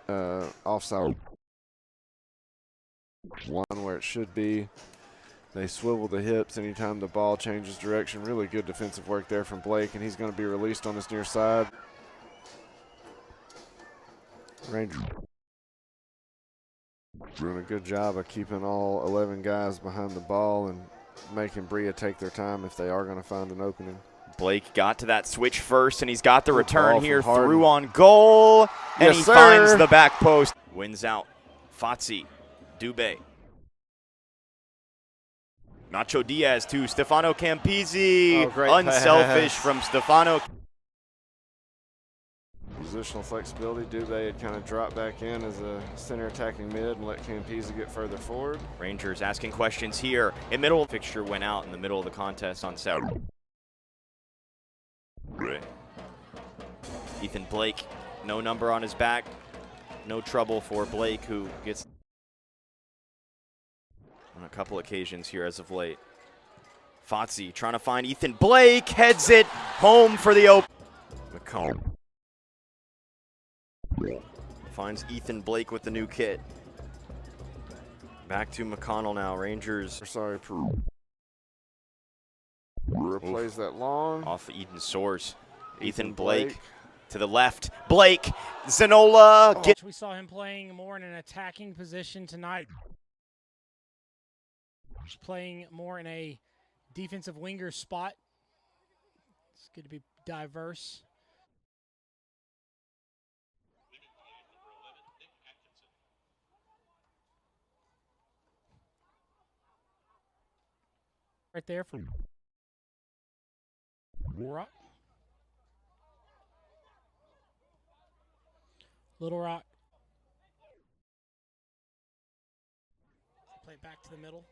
offside one where it should be. They swivel the hips anytime the ball changes direction. Really good defensive work there from Blake, and he's going to be released on his near side. Rangers doing a good job of keeping all 11 guys behind the ball and making Bria take their time if they are going to find an opening. Blake got to that switch first, and he's got the return here, through on goal, and he finds the back post. Wins out. Fazzi, Dubé. Nacho Diaz to Stefano Campisi. Unselfish from Stefano. Positional flexibility. Dubé had kind of dropped back in as a center attacking mid and let Campisi get further forward. Rangers asking questions here. In middle, fixture went out in the middle of the contest on Saturday. Ethan Blake, no number on his back. No trouble for Blake, who gets on a couple occasions here as of late. Fazzi trying to find Ethan Blake, heads it home for the open. McConnell finds Ethan Blake with the new kit. Back to McConnell now. Rangers. Sorry, plays that long. Off Eden Soares. Ethan Blake to the left. Blake, Zanola. We saw him playing more in an attacking position tonight. Playing more in a defensive winger spot. It's good to be diverse. Right there for Rock. Little Rock. Play back to the middle.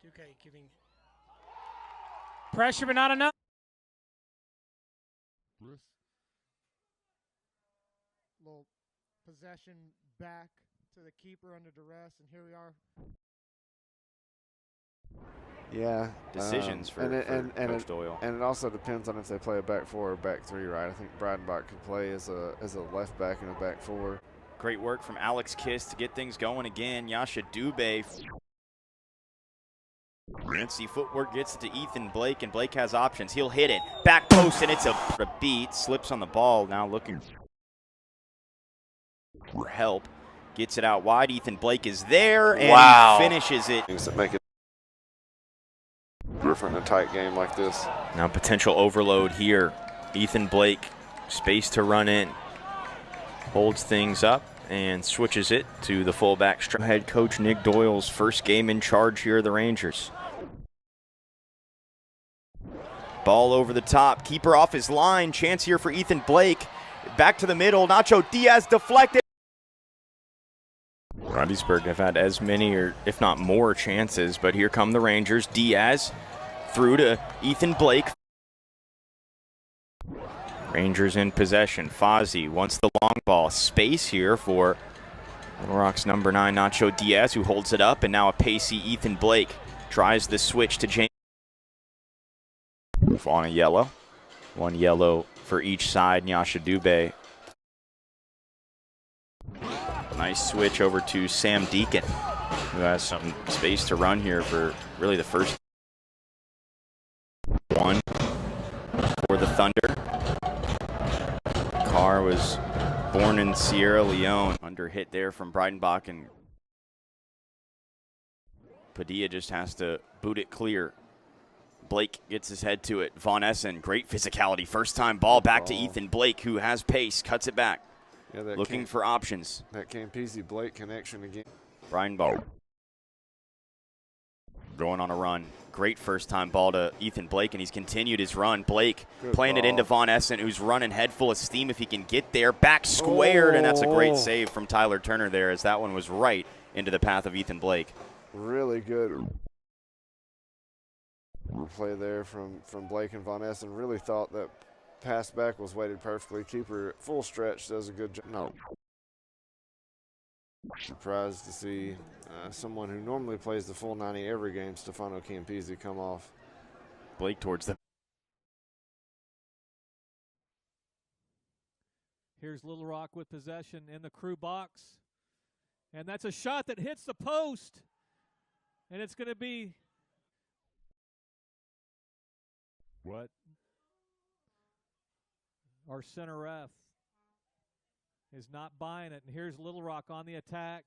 Duque giving pressure, but not enough. Little possession back to the keeper under duress, and here we are. Yeah. Decisions for Coach Doyle. And it also depends on if they play a back four or back three, right? I think Breidenbach could play as a left back and a back four. Great work from Alex Kiss to get things going again. Yasha Dubé. Fancy footwork gets it to Ethan Blake, and Blake has options. He'll hit it. Back post, and it's a beat. Slips on the ball, now looking for help. Gets it out wide. Ethan Blake is there, and he finishes it. Things that make it different in a tight game like this. Now potential overload here. Ethan Blake, space to run in. Holds things up and switches it to the fullback. Head coach Nick Doyle's first game in charge here of the Rangers. Ball over the top. Keeper off his line. Chance here for Ethan Blake. Back to the middle. Nacho Diaz deflected. Rodisburg have had as many, or if not more, chances, but here come the Rangers. Diaz through to Ethan Blake. Rangers in possession. Fazzi wants the long ball. Space here for Little Rock's number 9, Nacho Diaz, who holds it up, and now a pacey Ethan Blake tries the switch to James. On a yellow. One yellow for each side. Yasha Dubé. Nice switch over to Sam Deacon, who has some space to run here for really the first one for the Thunder. Carr was born in Sierra Leone. Under hit there from Breidenbach, and Padilla just has to boot it clear. Blake gets his head to it. Von Essen, great physicality. First time ball back to Ethan Blake, who has pace, cuts it back. Yeah, looking for options. That Campisi Blake connection again. Brian Ball going on a run. Great first time ball to Ethan Blake, and he's continued his run. Blake playing it into Von Essen, who's running head full of steam if he can get there. Back squared, and that's a great save from Tyler Turner there, as that one was right into the path of Ethan Blake. Really good play there from Blake and Von Essen. Really thought that pass back was weighted perfectly. Keeper at full stretch does a good job. No. Surprised to see someone who normally plays the full 90 every game, Stefano Campisi, come off. Blake towards the Here's Little Rock with possession in the crew box. And that's a shot that hits the post. And it's going to be what? Our center ref is not buying it. And here's Little Rock on the attack.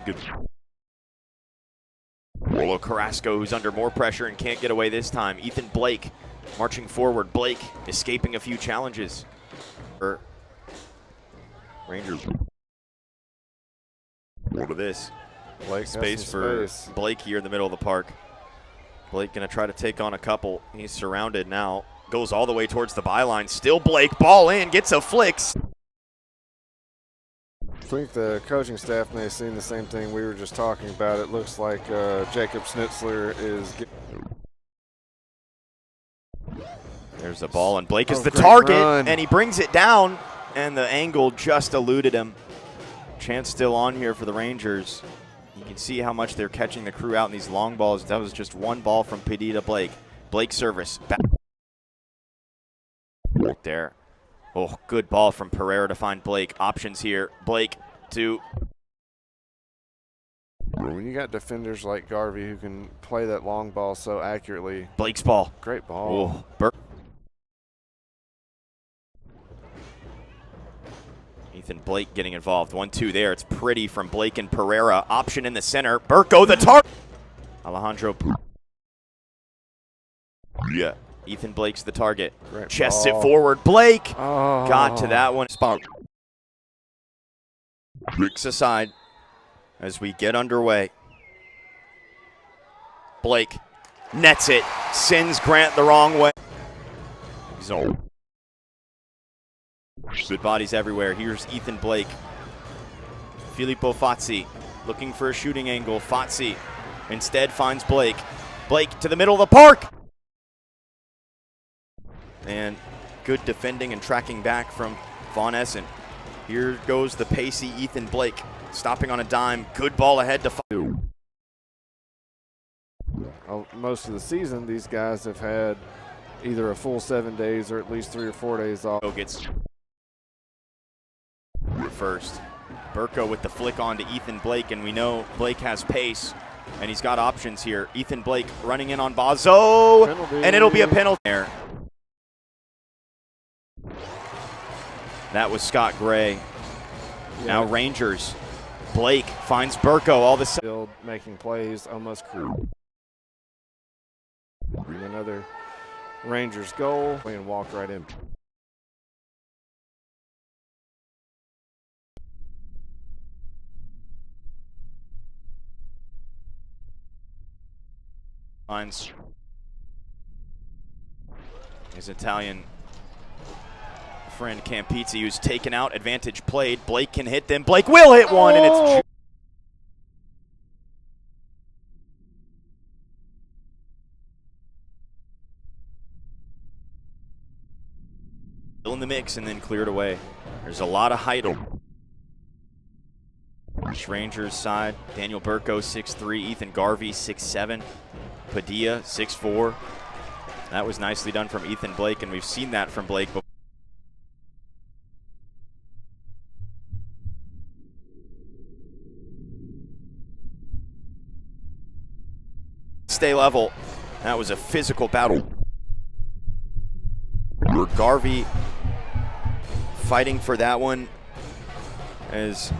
Good. Rolo Carrasco, who's under more pressure and can't get away this time. Ethan Blake marching forward. Blake escaping a few challenges. Rangers. What of this? Blake Space for Blake here in the middle of the park. Blake going to try to take on a couple. He's surrounded now. Goes all the way towards the byline. Still Blake. Ball in. Gets a flicks. I think the coaching staff may have seen the same thing we were just talking about. It looks like Jacob Schnitzler is There's the ball, and Blake is the target, and he brings it down, and the angle just eluded him. Chance still on here for the Rangers. You can see how much they're catching the crew out in these long balls. That was just one ball from PD to Blake. Blake service. Back there. Oh, good ball from Pereira to find Blake. Options here. Blake to. When you got defenders like Garvey who can play that long ball so accurately. Blake's ball. Great ball. Oh, Ethan Blake getting involved. 1-2 there. It's pretty from Blake and Pereira. Option in the center. Burko the target. Alejandro. Yeah. Ethan Blake's the target. Great Chests ball. it forward. Blake Oh. got to that one. Spot. Bricks aside as we get underway. Blake nets it. Sends Grant the wrong way. Zone. Good bodies everywhere. Here's Ethan Blake. Filippo Fazzi looking for a shooting angle. Fazzi instead finds Blake. Blake to the middle of the park. And good defending and tracking back from Von Essen. Here goes the pacey Ethan Blake, stopping on a dime. Good ball ahead to Most of the season, these guys have had either a full 7 days or at least 3 or 4 days off. Gets first. Burko with the flick on to Ethan Blake, and we know Blake has pace, and he's got options here. Ethan Blake running in on Bazo, and it'll be a penalty there. That was Scott Gray. Yeah. Now Rangers. Blake finds Burko all of a sudden. Making plays, almost crew. Another Rangers goal and walked right in. Finds his Italian friend Campizzi, who's taken out. Advantage played. Blake can hit them. Blake will hit one, and it's still in the mix and then cleared away. There's a lot of height. Rangers side, Daniel Burko 6'3", Ethan Garvey 6'7", Padilla 6'4". That was nicely done from Ethan Blake, and we've seen that from Blake before. Stay level. That was a physical battle. Garvey fighting for that one as